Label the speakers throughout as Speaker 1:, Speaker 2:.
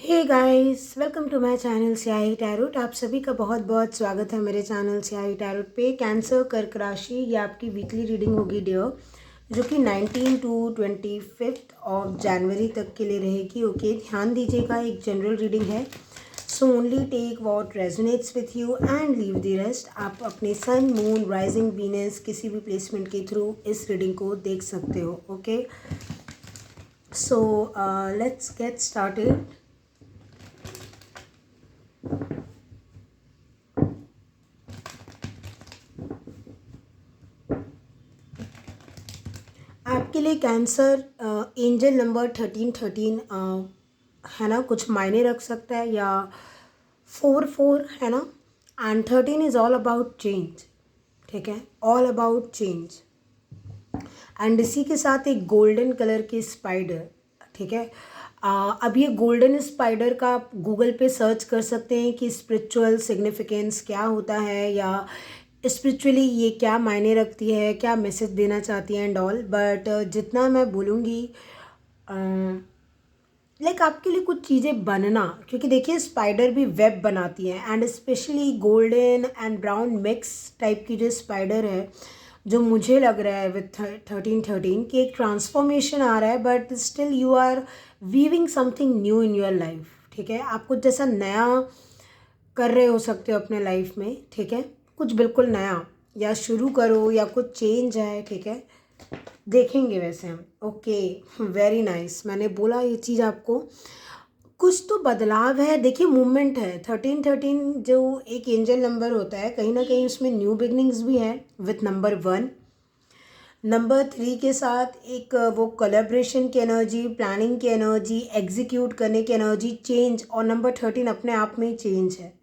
Speaker 1: Hey guys, welcome to my channel Syahi Tarot. आप सभी का बहुत बहुत स्वागत है मेरे चैनल स्याही टैरोट पे। कैंसर कर्क राशि, ये आपकी वीकली रीडिंग होगी डियर, जो कि 19 टू 25 ऑफ जनवरी तक के लिए रहेगी। ओके, ध्यान दीजिएगा, एक जनरल रीडिंग है, so only take what resonates with you and leave the rest. आप अपने सन, मून, राइजिंग, वीनस किसी भी प्लेसमेंट के थ्रू इस रीडिंग को देख सकते हो। Okay, so let's get started. आपके लिए कैंसर एंजल नंबर 1313 है ना, कुछ मायने रख सकता है, या 44 है ना। And 13 is all about change, ठीक है, ऑल अबाउट चेंज। एंड इसी के साथ एक गोल्डन कलर की स्पाइडर, ठीक है। अब ये गोल्डन स्पाइडर का आप गूगल पे सर्च कर सकते हैं कि स्पिरिचुअल सिग्निफिकेंस क्या होता है, या स्पिरिचुअली ये क्या मायने रखती है, क्या मैसेज देना चाहती है एंड ऑल। बट जितना मैं बोलूँगी, लाइक आपके लिए कुछ चीज़ें बनना, क्योंकि देखिए स्पाइडर भी वेब बनाती है, and specially golden and brown mix type की जो स्पाइडर है, जो मुझे लग रहा है विथ 1313 कि एक ट्रांसफॉर्मेशन आ रहा है, but still you are weaving something new in your life, ठीक है। आप कुछ जैसा नया कर रहे हो सकते हो अपने लाइफ में, ठीक है, कुछ बिल्कुल नया, या शुरू करो या कुछ चेंज है, ठीक है, देखेंगे वैसे हम। Okay, very nice. मैंने बोला ये चीज़ आपको, कुछ तो बदलाव है। देखिए मूवमेंट है, 1313 जो एक एंजल नंबर होता है, कहीं ना कहीं उसमें न्यू बिगनिंग्स भी है विथ नंबर 1। नंबर 3 के साथ एक वो कोलैबोरेशन की एनर्जी, प्लानिंग की एनर्जी, एग्जीक्यूट करने की एनर्जी, चेंज, और नंबर 13 अपने आप में ही चेंज है।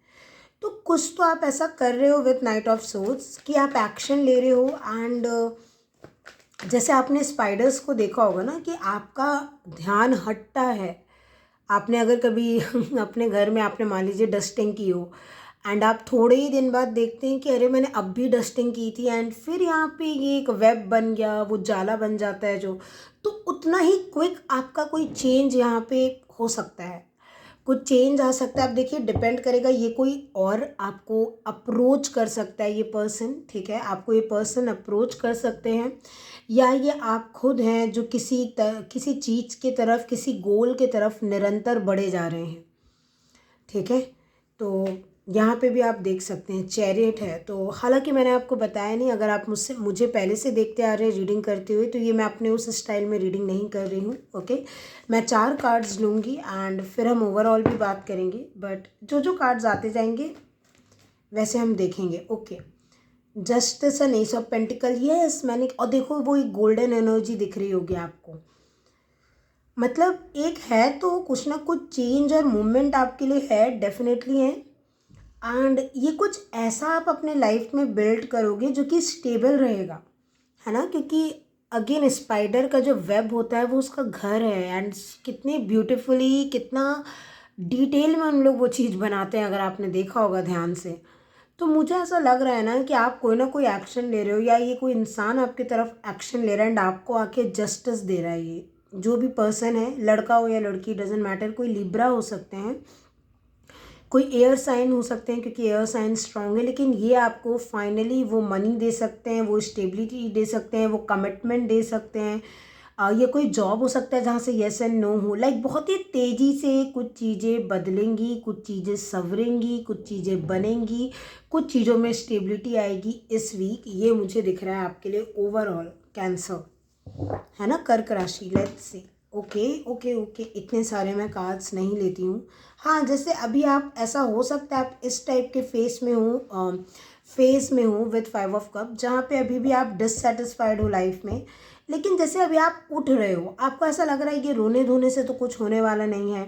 Speaker 1: तो कुछ तो आप ऐसा कर रहे हो विथ नाइट ऑफ सोर्स कि आप एक्शन ले रहे हो। एंड जैसे आपने स्पाइडर्स को देखा होगा ना, कि आपका ध्यान हटता है। आपने अगर कभी अपने घर में आपने मान लीजिए डस्टिंग की हो, एंड आप थोड़े ही दिन बाद देखते हैं कि अरे मैंने अब भी डस्टिंग की थी, एंड फिर यहाँ पे ये एक वेब बन गया, वो जाला बन जाता है जो, तो उतना ही क्विक आपका कोई चेंज यहाँ पे हो सकता है, कुछ चेंज आ सकता है। अब देखिए डिपेंड करेगा, ये कोई और आपको अप्रोच कर सकता है, ये पर्सन, ठीक है, आपको ये पर्सन अप्रोच कर सकते हैं, या ये आप खुद हैं जो किसी चीज़ की तरफ, किसी गोल की तरफ निरंतर बढ़े जा रहे हैं, ठीक है। तो यहाँ पे भी आप देख सकते हैं चैरियट है। तो हालांकि मैंने आपको बताया नहीं, अगर आप मुझे पहले से देखते आ रहे हैं रीडिंग करते हुए, तो ये मैं अपने उस स्टाइल में रीडिंग नहीं कर रही हूँ। ओके, मैं 4 कार्ड्स लूँगी एंड फिर हम ओवरऑल भी बात करेंगे, बट जो जो कार्ड्स आते जाएंगे वैसे हम देखेंगे। Okay, justice and S of pentacle, yes मैंने, और देखो वो एक गोल्डन एनर्जी दिख रही होगी आपको, मतलब एक है तो कुछ ना कुछ चेंज और मूवमेंट आपके लिए है, डेफिनेटली है। एंड ये कुछ ऐसा आप अपने लाइफ में बिल्ड करोगे जो कि स्टेबल रहेगा, है ना, क्योंकि अगेन स्पाइडर का जो वेब होता है वो उसका घर है, एंड कितने ब्यूटीफुली, कितना डिटेल में उन लोग वो चीज़ बनाते हैं, अगर आपने देखा होगा ध्यान से। तो मुझे ऐसा लग रहा है ना कि आप कोई ना कोई एक्शन ले रहे हो, या ये कोई इंसान आपकी तरफ एक्शन ले रहा है एंड आपको आके जस्टिस दे रहा है। ये जो भी पर्सन है, लड़का हो या लड़की, डजेंट मैटर, कोई लिब्रा हो सकते हैं, कोई एयर साइन हो सकते हैं, क्योंकि एयर साइन स्ट्रांग है, लेकिन ये आपको फाइनली वो मनी दे सकते हैं, वो स्टेबिलिटी दे सकते हैं, वो कमिटमेंट दे सकते हैं। ये कोई जॉब हो सकता है जहाँ से येस एंड नो हो, लाइक बहुत ही तेज़ी से कुछ चीज़ें बदलेंगी, कुछ चीज़ें संवरेंगी, कुछ चीज़ें बनेंगी, कुछ चीज़ों में स्टेबिलिटी आएगी इस वीक। ये मुझे दिख रहा है आपके लिए ओवरऑल कैंसर, है ना, कर्क राशि। Let's see. Okay okay okay, इतने सारे मैं कार्ड्स नहीं लेती हूँ। हाँ, जैसे अभी आप, ऐसा हो सकता है आप इस टाइप के फेस में हो विथ 5 ऑफ कप, जहाँ पे अभी भी आप डिससेटिस्फाइड हो लाइफ में, लेकिन जैसे अभी आप उठ रहे हो, आपको ऐसा लग रहा है कि रोने धोने से तो कुछ होने वाला नहीं है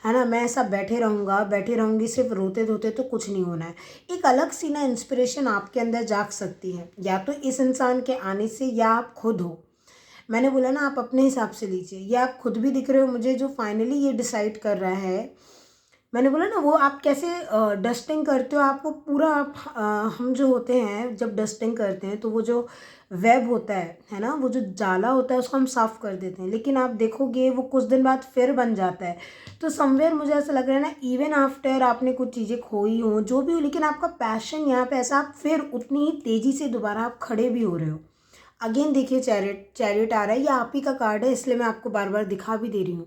Speaker 1: ना, मैं ऐसा बैठे रहूँगा, बैठे रहूँगी सिर्फ रोते धोते, तो कुछ नहीं होना है। एक अलग सी ना इंस्पिरेशन आपके अंदर जाग सकती है, या तो इस इंसान के आने से, या आप खुद हो। मैंने बोला ना, आप अपने हिसाब से लीजिए, ये आप खुद भी दिख रहे हो मुझे, जो फाइनली ये डिसाइड कर रहा है। मैंने बोला ना, वो आप कैसे डस्टिंग करते हो, आपको पूरा हम जो होते हैं जब डस्टिंग करते हैं, तो वो जो वेब होता है ना, वो जो जाला होता है उसको हम साफ़ कर देते हैं, लेकिन आप देखोगे वो कुछ दिन बाद फिर बन जाता है। तो समवेयर मुझे ऐसा लग रहा है ना, इवन आफ्टर आपने कुछ चीज़ें खोई हों जो भी हो, लेकिन आपका पैशन यहाँ पे ऐसा, आप फिर उतनी ही तेज़ी से दोबारा आप खड़े भी हो रहे हो। अगेन देखिए चैरिट आ रहा है, ये आप ही का कार्ड है, इसलिए मैं आपको बार बार दिखा भी दे रही हूँ।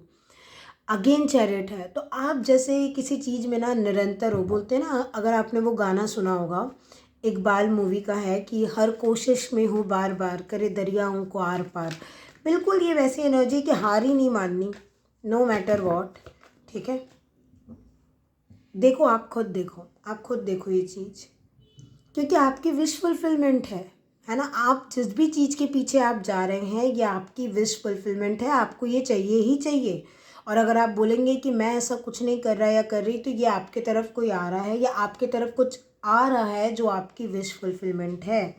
Speaker 1: अगेन चैरिट है, तो आप जैसे किसी चीज़ में ना निरंतर हो, बोलते हैं ना, अगर आपने वो गाना सुना होगा, इकबाल मूवी का है कि हर कोशिश में हूँ बार बार, करे दरियाओं को आर पार। बिल्कुल ये वैसी एनर्जी कि हार ही नहीं माननी, नो मैटर वॉट। ठीक है, देखो, आप खुद देखो ये चीज़, क्योंकि आपकी विश फुलफिलमेंट है ना। आप जिस भी चीज़ के पीछे आप जा रहे हैं, ये आपकी विश फुलफिलमेंट है, आपको ये चाहिए ही चाहिए। और अगर आप बोलेंगे कि मैं ऐसा कुछ नहीं कर रहा या कर रही, तो ये आपके तरफ कोई आ रहा है या आपके तरफ कुछ आ रहा है जो आपकी विश फुलफिलमेंट है।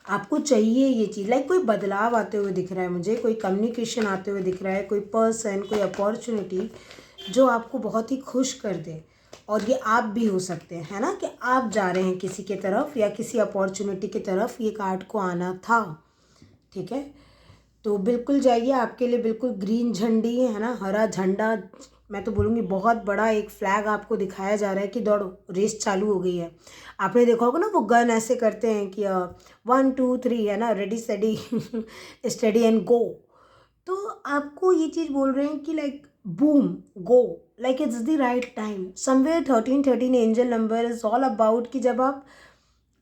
Speaker 1: आपको चाहिए ये चीज़, लाइक कोई बदलाव आते हुए दिख रहा है मुझे, कोई कम्युनिकेशन आते हुए दिख रहा है, कोई पर्सन, कोई अपॉर्चुनिटी जो आपको बहुत ही खुश कर दे। और ये आप भी हो सकते हैं, है ना, कि आप जा रहे हैं किसी के तरफ या किसी अपॉर्चुनिटी की तरफ, ये कार्ड को आना था। ठीक है, तो बिल्कुल जाइए, आपके लिए बिल्कुल ग्रीन झंडी है ना, हरा झंडा, मैं तो बोलूँगी बहुत बड़ा एक फ्लैग आपको दिखाया जा रहा है कि दौड़ो, रेस चालू हो गई है। आपने देखा होगा ना, वो गन ऐसे करते हैं कि 1 2 3 है ना, ready steady study and go. तो आपको ये चीज़ बोल रहे हैं कि like boom, go, like it's the right time. Somewhere 13 angel number is all about कि जब आप,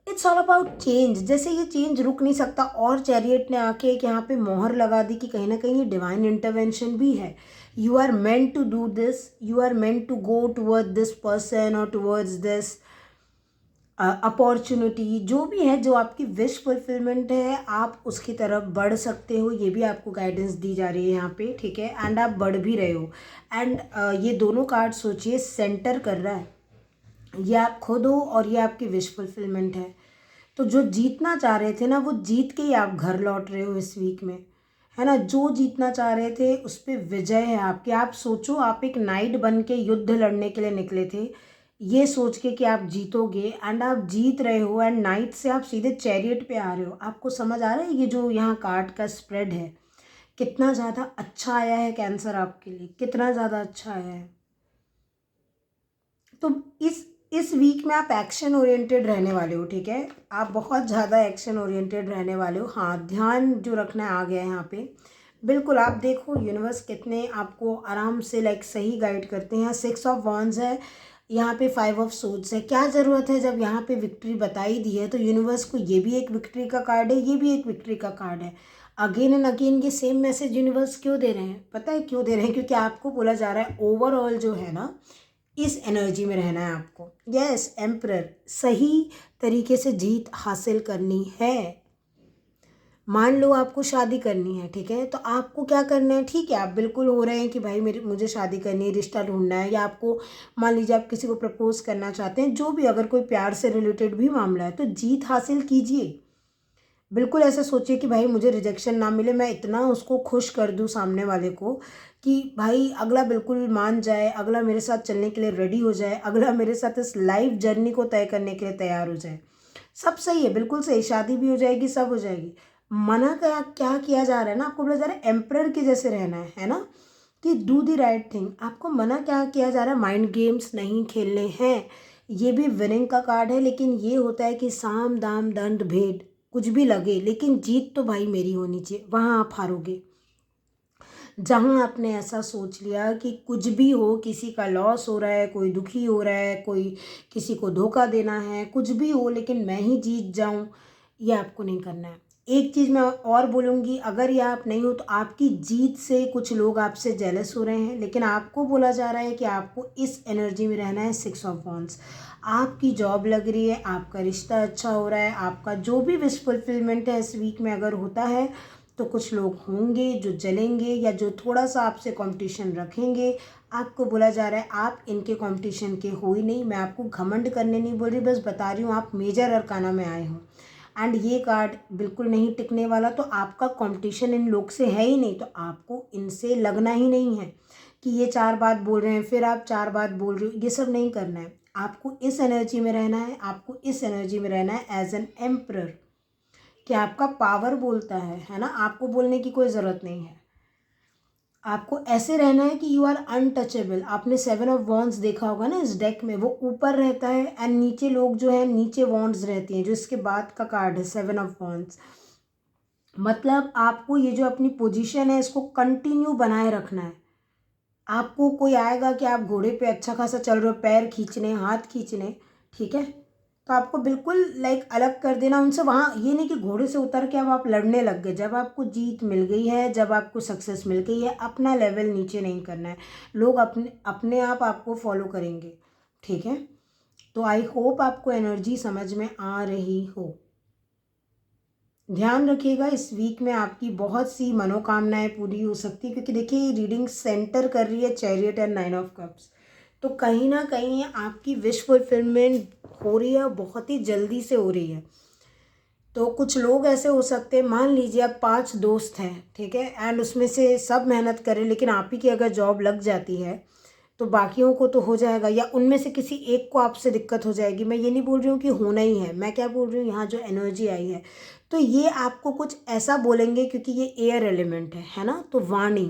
Speaker 1: इट्स ऑल अबाउट चेंज, जैसे ये चेंज रुक नहीं सकता। और चैरियट ने आके एक यहाँ पे मोहर लगा दी कि कहीं ना कहीं ये डिवाइन इंटरवेंशन भी है। You are meant to do this, you are meant to go toward this person और टूवर्ड्स दिस अपॉर्चुनिटी, जो भी है, जो आपकी विश फुलफिलमेंट है, आप उसकी तरफ बढ़ सकते हो। ये भी आपको गाइडेंस दी जा रही है यहाँ पे। ठीक है, एंड आप बढ़ भी रहे हो। एंड ये दोनों कार्ड सोचिए सेंटर कर रहा है, ये आप खुद हो और ये आपकी विश फुलफिलमेंट है। तो जो जीतना चाह रहे थे ना, वो जीत के ही आप घर लौट रहे हो इस वीक में, है ना। जो जीतना चाह रहे थे उस पर विजय है आपकी। आप सोचो, आप एक नाइट बन के युद्ध लड़ने के लिए निकले थे, ये सोच के कि आप जीतोगे, एंड आप जीत रहे हो, एंड नाइट से आप सीधे चैरियट पे आ रहे हो। आपको समझ आ रहा है ये जो यहाँ कार्ड का स्प्रेड है कितना ज़्यादा अच्छा आया है कैंसर आपके लिए, कितना ज़्यादा अच्छा आया है। तो इस वीक में आप एक्शन ओरिएंटेड रहने वाले हो। ठीक है, आप बहुत ज़्यादा एक्शन ओरिएंटेड रहने वाले हो। हाँ, ध्यान जो रखना है आ गया है यहाँ पे। बिल्कुल, आप देखो यूनिवर्स कितने आपको आराम से लाइक सही गाइड करते हैं। यहाँ 6 ऑफ वॉन्ड्स है, यहाँ पे 5 ऑफ सोर्ड्स है। क्या ज़रूरत है, जब यहाँ पे विक्ट्री बताई दी है तो यूनिवर्स को ये भी एक विक्ट्री का कार्ड है, ये भी एक विक्ट्री का कार्ड है। अगेन एंड अगेन ये सेम मैसेज यूनिवर्स क्यों दे रहे हैं, पता है क्यों दे रहे हैं? क्योंकि आपको बोला जा रहा है ओवरऑल जो है ना, इस एनर्जी में रहना है आपको। यस, एम्परर, सही तरीके से जीत हासिल करनी है। मान लो आपको शादी करनी है, ठीक है, तो आपको क्या करना है? ठीक है, आप बिल्कुल हो रहे हैं कि भाई मुझे शादी करनी है, रिश्ता ढूंढना है, या आपको मान लीजिए आप किसी को प्रपोज करना चाहते हैं, जो भी, अगर कोई प्यार से रिलेटेड भी मामला है तो जीत हासिल कीजिए। बिल्कुल ऐसा सोचिए कि भाई मुझे रिजेक्शन ना मिले, मैं इतना उसको खुश कर दूं सामने वाले को कि भाई अगला बिल्कुल मान जाए, अगला मेरे साथ चलने के लिए रेडी हो जाए, अगला मेरे साथ इस लाइफ जर्नी को तय करने के लिए तैयार हो जाए। सब सही है, बिल्कुल सही, शादी भी हो जाएगी, सब हो जाएगी। मना क्या क्या किया जा रहा है ना, आपको बोला जा रहा है एम्परर के जैसे रहना है ना, कि डू द राइट थिंग। आपको मना क्या किया जा रहा है? माइंड गेम्स नहीं खेलने हैं। ये भी विनिंग का कार्ड है, लेकिन ये होता है कि साम दाम दंड भेद कुछ भी लगे, लेकिन जीत तो भाई मेरी होनी चाहिए। वहाँ आप हारोगे जहाँ आपने ऐसा सोच लिया कि कुछ भी हो, किसी का लॉस हो रहा है, कोई दुखी हो रहा है, कोई किसी को धोखा देना है, कुछ भी हो लेकिन मैं ही जीत जाऊँ, ये आपको नहीं करना है। एक चीज़ मैं और बोलूँगी, अगर ये आप नहीं हो तो आपकी जीत से कुछ लोग आपसे जेलस हो रहे हैं, लेकिन आपको बोला जा रहा है कि आपको इस एनर्जी में रहना है। 6 ऑफ वॉन्ड्स, आपकी जॉब लग रही है, आपका रिश्ता अच्छा हो रहा है, आपका जो भी विश फुलफिलमेंट है इस वीक में अगर होता है, तो कुछ लोग होंगे जो जलेंगे या जो थोड़ा सा आपसे कंपटीशन रखेंगे। आपको बोला जा रहा है आप इनके कंपटीशन के हो ही नहीं। मैं आपको घमंड करने नहीं बोल रही, बस बता रही हूँ आप मेजर अरकाना में आए हो, एंड ये कार्ड बिल्कुल नहीं टिकने वाला। तो आपका कंपटीशन इन लोग से है ही नहीं, तो आपको इनसे लगना ही नहीं है कि ये 4 बात बोल रहे हैं फिर आप 4 बात बोल रहे हो, ये सब नहीं करना है। आपको इस एनर्जी में रहना है, आपको इस एनर्जी में रहना है एज एन एम्परर, कि आपका पावर बोलता है ना, आपको बोलने की कोई ज़रूरत नहीं है। आपको ऐसे रहना है कि यू आर अनटचेबल। आपने 7 ऑफ वॉन्ड्स देखा होगा ना इस डेक में, वो ऊपर रहता है एंड नीचे लोग जो है नीचे वॉन्ड्स रहती हैं, जो इसके बाद का कार्ड है 7 ऑफ वॉन्ड्स। मतलब आपको ये जो अपनी पोजीशन है इसको कंटिन्यू बनाए रखना है। आपको कोई आएगा कि आप घोड़े पे अच्छा खासा चल रहे हो, पैर खींचने, हाथ खींचने, ठीक है, तो आपको बिल्कुल लाइक अलग कर देना उनसे। वहाँ ये नहीं कि घोड़े से उतर के अब आप लड़ने लग गए। जब आपको जीत मिल गई है, जब आपको सक्सेस मिल गई है, अपना लेवल नीचे नहीं करना है। लोग अपने अपने आप आपको फॉलो करेंगे, ठीक है। तो आई होप आपको एनर्जी समझ में आ रही हो। ध्यान रखिएगा इस वीक में आपकी बहुत सी मनोकामनाएं पूरी हो सकती है, क्योंकि देखिए ये रीडिंग सेंटर कर रही है चैरियट एंड 9 ऑफ कप्स। तो कहीं ना कहीं आपकी विश फुलफिलमेंट हो रही है, बहुत ही जल्दी से हो रही है। तो कुछ लोग ऐसे हो सकते हैं, मान लीजिए आप 5 दोस्त हैं, ठीक है, एंड उसमें से सब मेहनत करें, लेकिन आप ही की अगर जॉब लग जाती है तो बाकियों को तो हो जाएगा, या उनमें से किसी एक को आपसे दिक्कत हो जाएगी। मैं ये नहीं बोल रही हूँ कि होना ही है, मैं क्या बोल रही हूँ, यहाँ जो एनर्जी आई है तो ये आपको कुछ ऐसा बोलेंगे, क्योंकि ये एयर एलिमेंट है ना। तो वाणी,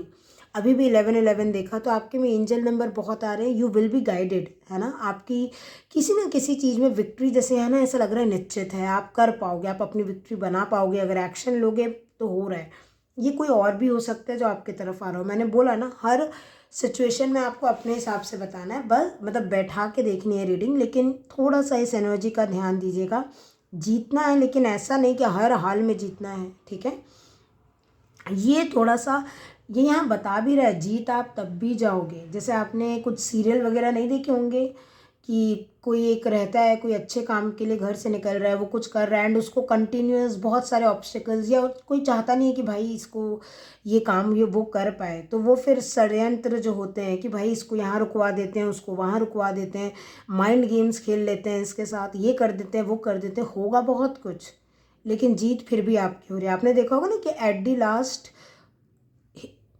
Speaker 1: अभी भी 11-11 देखा, तो आपके में एंजल नंबर बहुत आ रहे हैं। यू विल बी गाइडेड, है ना। आपकी किसी ना किसी चीज़ में विक्ट्री जैसे है ना, ऐसा लग रहा है निश्चित है, आप कर पाओगे, आप अपनी विक्ट्री बना पाओगे अगर एक्शन लोगे तो हो रहा है। ये कोई और भी हो सकता है जो आपकी तरफ आ रहा हो। मैंने बोला ना, हर सिचुएशन में आपको अपने हिसाब से बताना है, बस मतलब बैठा के देखनी है रीडिंग, लेकिन थोड़ा सा इस एनर्जी का ध्यान दीजिएगा। जीतना है, लेकिन ऐसा नहीं कि हर हाल में जीतना है, ठीक है। ये थोड़ा सा ये यहाँ बता भी रहा है, जीत आप तब भी जाओगे। जैसे आपने कुछ सीरियल वगैरह नहीं देखे होंगे कि कोई एक रहता है, कोई अच्छे काम के लिए घर से निकल रहा है, वो कुछ कर रहा है एंड उसको कंटिन्यूअस बहुत सारे ऑब्स्टिकल्स, या कोई चाहता नहीं है कि भाई इसको ये काम ये वो कर पाए, तो वो फिर षड्यंत्र जो होते हैं कि भाई इसको यहाँ रुकवा देते हैं, उसको वहाँ रुकवा देते हैं, माइंड गेम्स खेल लेते हैं इसके साथ, ये कर देते हैं, वो कर देते हैं, होगा बहुत कुछ, लेकिन जीत फिर भी आपकी हो रही है। आपने देखा होगा ना कि एट दी लास्ट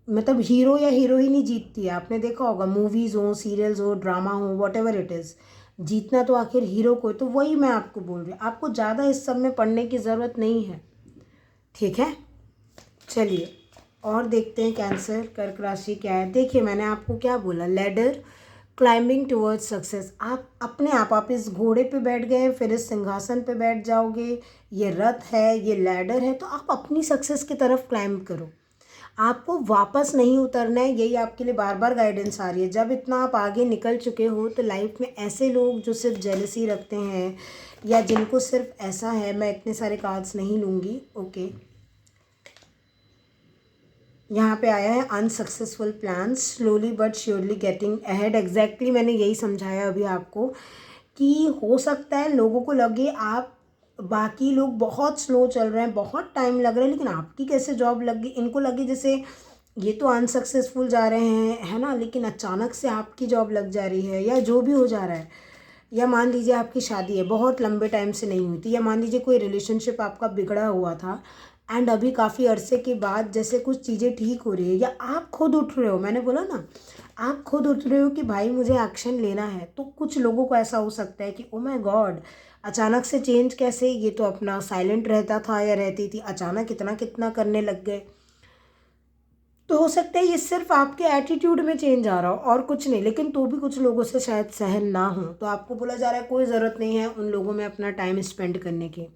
Speaker 1: मतलब हीरो या हीरोइन ही जीतती है। आपने देखा होगा, मूवीज़ हो, सीरियल्स हो, ड्रामा हो, वॉट एवर इट इज़, जीतना तो आखिर हीरो को है। तो वही मैं आपको बोल रही हूँ, आपको ज़्यादा इस सब में पढ़ने की ज़रूरत नहीं है, ठीक है। चलिए और देखते हैं कैंसर कर्क राशि क्या है। देखिए मैंने आपको क्या बोला, लैडर क्लाइंबिंग टुवर्ड्स सक्सेस। आप अपने आप इस घोड़े पे बैठ गए, फिर इस सिंहासन पे बैठ जाओगे, ये रथ है, ये लैडर है, तो आप अपनी सक्सेस की तरफ क्लाइंब करो। आपको वापस नहीं उतरना है, यही आपके लिए बार बार गाइडेंस आ रही है। जब इतना आप आगे निकल चुके हो तो लाइफ में ऐसे लोग जो सिर्फ जेलसी रखते हैं या जिनको सिर्फ ऐसा है, मैं इतने सारे कार्ड्स नहीं लूँगी, ओके। यहाँ पे आया है unsuccessful plans slowly but surely getting ahead. Exactly मैंने यही समझाया अभी आपको कि हो सकता है लोगों को लगे आप बाकी लोग बहुत स्लो चल रहे हैं, बहुत टाइम लग रहा है, लेकिन आपकी कैसे जॉब लग गई। इनको लगे जैसे ये तो अनसक्सेसफुल जा रहे हैं, है ना, लेकिन अचानक से आपकी जॉब लग जा रही है, या जो भी हो जा रहा है। या मान लीजिए आपकी शादी है, बहुत लंबे टाइम से नहीं हुई थी, या मान लीजिए कोई रिलेशनशिप आपका बिगड़ा हुआ था एंड अभी काफ़ी अरसे के बाद जैसे कुछ चीज़ें ठीक हो रही है, या आप खुद उठ रहे हो। मैंने बोला ना, आप खुद उठ रहे हो कि भाई मुझे एक्शन लेना है। तो कुछ लोगों को ऐसा हो सकता है कि ओ माय गॉड, अचानक से चेंज कैसे, ये तो अपना साइलेंट रहता था या रहती थी, अचानक इतना कितना करने लग गए। तो हो सकता है ये सिर्फ आपके एटीट्यूड में चेंज आ रहा हो और कुछ नहीं, लेकिन तो भी कुछ लोगों से शायद सहन ना हो। तो आपको बोला जा रहा है कोई ज़रूरत नहीं है उन लोगों में अपना टाइम स्पेंड करने की।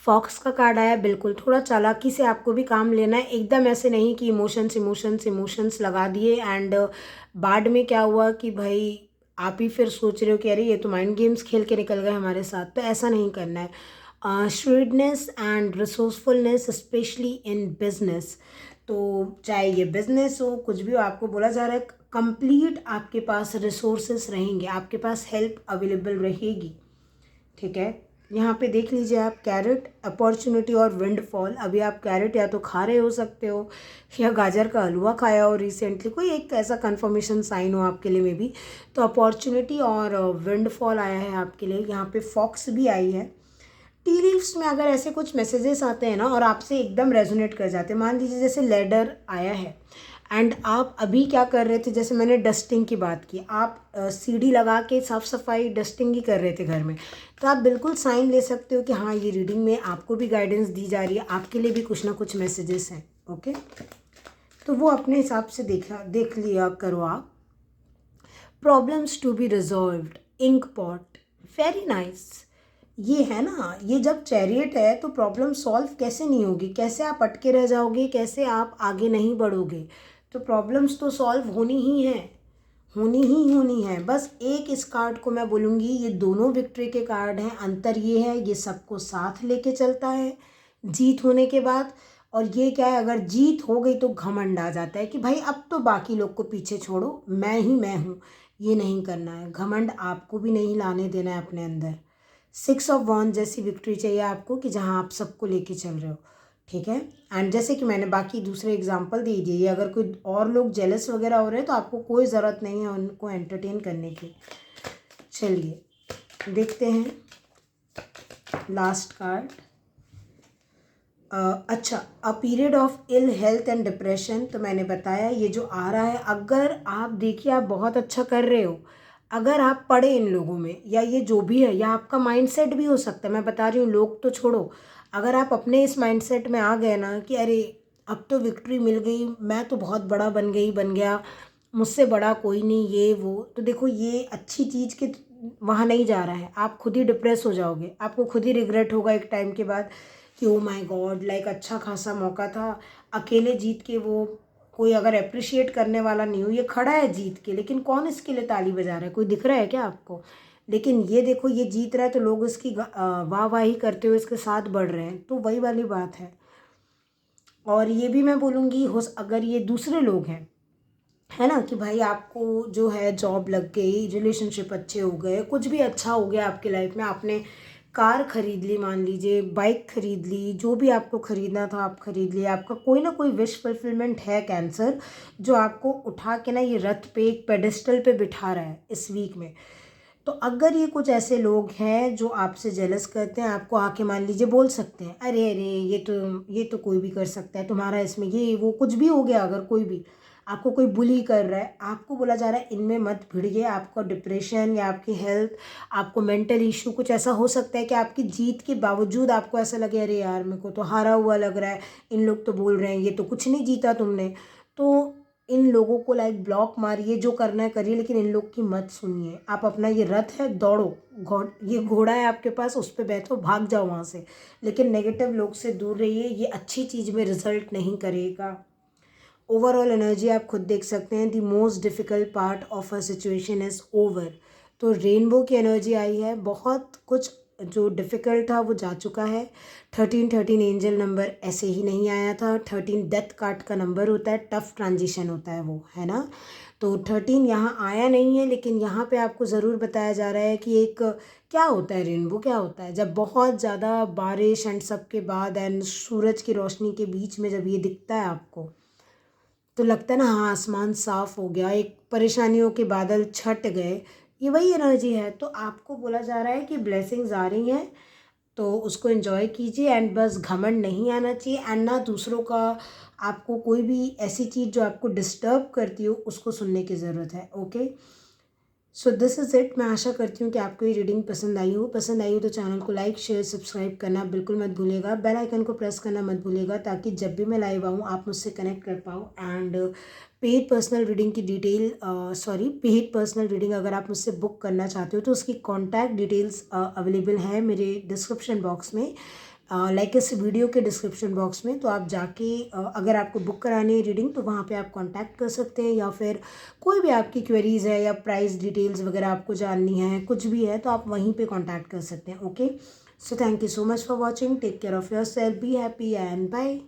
Speaker 1: फॉक्स का कार्ड आया, बिल्कुल थोड़ा चालाकी से आपको भी काम लेना है, एकदम ऐसे नहीं कि इमोशंस लगा दिए एंड बाद में क्या हुआ कि भाई आप ही फिर सोच रहे हो कि अरे ये तो माइंड गेम्स खेल के निकल गए हमारे साथ। तो ऐसा नहीं करना है। Shrewdness and resourcefulness specially in business, तो चाहे ये बिजनेस हो, कुछ भी हो, आपको बोला जा रहा है कंप्लीट आपके पास रिसोर्सेस रहेंगे, आपके पास हेल्प अवेलेबल रहेगी, ठीक है। यहाँ पे देख लीजिए आप, कैरेट अपॉर्चुनिटी और विंडफॉल। अभी आप कैरेट या तो खा रहे हो सकते हो, या गाजर का हलवा खाया हो रिसेंटली, कोई एक ऐसा कंफर्मेशन साइन हो आपके लिए में भी। तो अपॉर्चुनिटी और विंडफॉल आया है आपके लिए। यहाँ पे फॉक्स भी आई है। टी लीव्स में अगर ऐसे कुछ मैसेजेस आते हैं ना और आपसे एकदम रेजोनेट कर जाते हैं, मान लीजिए जैसे लेडर आया है एंड आप अभी क्या कर रहे थे, जैसे मैंने डस्टिंग की बात की, आप सीढ़ी लगा के साफ़ सफाई डस्टिंग ही कर रहे थे घर में, तो आप बिल्कुल साइन ले सकते हो कि हाँ ये रीडिंग में आपको भी गाइडेंस दी जा रही है, आपके लिए भी कुछ ना कुछ मैसेजेस हैं। ओके, तो वो अपने हिसाब से देख लिया करो आप। Problems to be resolved, ink pot, very nice. ये है ना, ये जब चैरियट है तो प्रॉब्लम सॉल्व कैसे नहीं होगी, कैसे आप अटके रह जाओगे, कैसे आप आगे नहीं बढ़ोगे। तो प्रॉब्लम्स तो सॉल्व होनी ही है, होनी ही होनी है। बस एक इस कार्ड को मैं बोलूँगी, ये दोनों विक्ट्री के कार्ड हैं। अंतर ये है, ये सबको साथ लेके चलता है जीत होने के बाद। और ये क्या है, अगर जीत हो गई तो घमंड आ जाता है कि भाई अब तो बाकी लोग को पीछे छोड़ो, मैं ही मैं हूँ। ये नहीं करना है, घमंड आपको भी नहीं लाने देना है अपने अंदर। 6 ऑफ वॉन्ड जैसी विक्ट्री चाहिए आपको कि जहाँ आप सबको लेके चल रहे हो, ठीक है। एंड जैसे कि मैंने बाकी दूसरे एग्जांपल दे दिए, अगर कोई और लोग जेलस वगैरह हो रहे हैं तो आपको कोई ज़रूरत नहीं है उनको एंटरटेन करने की। चलिए देखते हैं लास्ट कार्ड। अच्छा, a period of ill health and depression. तो मैंने बताया ये जो आ रहा है, अगर आप देखिए आप बहुत अच्छा कर रहे हो, अगर आप पढ़े इन लोगों में, या ये जो भी है, या आपका माइंडसेट भी हो सकता है, मैं बता रही हूँ, लोग तो छोड़ो, अगर आप अपने इस माइंडसेट में आ गए ना कि अरे अब तो विक्ट्री मिल गई, मैं तो बहुत बड़ा बन गया, मुझसे बड़ा कोई नहीं, ये वो, तो देखो ये अच्छी चीज़ के वहाँ नहीं जा रहा है। आप खुद ही डिप्रेस हो जाओगे, आपको खुद ही रिग्रेट होगा एक टाइम के बाद कि ओ माय गॉड, लाइक अच्छा खासा मौका था, अकेले जीत के वो, कोई अगर अप्रिशिएट करने वाला नहीं हो, ये खड़ा है जीत के, लेकिन कौन इसके लिए ताली बजा रहा है, कोई दिख रहा है क्या आपको? लेकिन ये देखो, ये जीत रहा है तो लोग इसकी वाहवाही करते हुए इसके साथ बढ़ रहे हैं, तो वही वाली बात है। और ये भी मैं बोलूँगी, हो अगर ये दूसरे लोग हैं, है ना, कि भाई आपको जो है जॉब लग गई, रिलेशनशिप अच्छे हो गए, कुछ भी अच्छा हो गया आपकी लाइफ में, आपने कार खरीद ली, मान लीजिए बाइक खरीद ली, जो भी आपको खरीदना था आप खरीद लिया, आपका कोई ना कोई विश फुलफिलमेंट है कैंसर, जो आपको उठा के ना ये रथ पे, एक पेडेस्टल पे बिठा रहा है इस वीक में। तो अगर ये कुछ ऐसे लोग हैं जो आपसे जेलस करते हैं, आपको आके मान लीजिए बोल सकते हैं अरे अरे ये तो कोई भी कर सकता है, तुम्हारा इसमें ये वो कुछ भी हो गया, अगर कोई भी आपको कोई बुली कर रहा है, आपको बोला जा रहा है इनमें मत भिड़िए, आपका डिप्रेशन या आपकी हेल्थ, आपको मेंटल इशू कुछ ऐसा हो सकता है कि आपकी जीत के बावजूद आपको ऐसा लगे अरे यार मेरे को तो हारा हुआ लग रहा है, इन लोग तो बोल रहे हैं ये तो कुछ नहीं जीता तुमने, तो इन लोगों को लाइक ब्लॉक मारिए, जो करना है करिए, लेकिन इन लोग की मत सुनिए। आप अपना ये रथ है, दौड़ो, ये घोड़ा है आपके पास, उस पर बैठो, भाग जाओ वहाँ से, लेकिन नेगेटिव लोग से दूर रहिए, ये अच्छी चीज़ में रिजल्ट नहीं करेगा। ओवरऑल एनर्जी आप खुद देख सकते हैं, the most difficult part of a situation is over. तो रेनबो की एनर्जी आई है, बहुत कुछ जो डिफ़िकल्ट था वो जा चुका है। 13 एंजल नंबर ऐसे ही नहीं आया था, 13 डेथ कार्ड का नंबर होता है, टफ ट्रांजिशन होता है वो, है ना। तो 13 यहाँ आया नहीं है, लेकिन यहाँ पे आपको ज़रूर बताया जा रहा है कि एक क्या होता है रेनबो, क्या होता है जब बहुत ज़्यादा बारिश एंड सब के बाद एंड सूरज की रोशनी के बीच में जब ये दिखता है आपको, तो लगता है ना हाँ आसमान साफ़ हो गया, एक परेशानियों के बादल छट गए, ये वही एनर्जी है। तो आपको बोला जा रहा है कि ब्लेसिंग्स आ रही हैं, तो उसको एंजॉय कीजिए, एंड बस घमंड नहीं आना चाहिए, एंड ना दूसरों का, आपको कोई भी ऐसी चीज़ जो आपको डिस्टर्ब करती हो उसको सुनने की ज़रूरत है। Okay, so this is it. मैं आशा करती हूँ कि आपको ये रीडिंग पसंद आई हो। तो चैनल को लाइक शेयर सब्सक्राइब करना बिल्कुल मत भूलिएगा, बेल आइकन को प्रेस करना मत भूलिएगा, ताकि जब भी मैं लाइव आऊँ आप मुझसे कनेक्ट कर पाओ। एंड पेड पर्सनल रीडिंग की डिटेल पेड पर्सनल रीडिंग अगर आप मुझसे बुक करना चाहते हो तो उसकी कॉन्टैक्ट डिटेल्स अवेलेबल है मेरे डिस्क्रिप्शन बॉक्स में, लाइक इस वीडियो के डिस्क्रिप्शन बॉक्स में। तो आप जाके अगर आपको बुक करानी है रीडिंग तो वहाँ पे आप कांटेक्ट कर सकते हैं, या फिर कोई भी आपकी क्वेरीज़ है या प्राइस डिटेल्स वगैरह आपको जाननी है, कुछ भी है तो आप वहीं पे कांटेक्ट कर सकते हैं। Okay, so thank you so much for watching, take care of yourself, be happy and bye.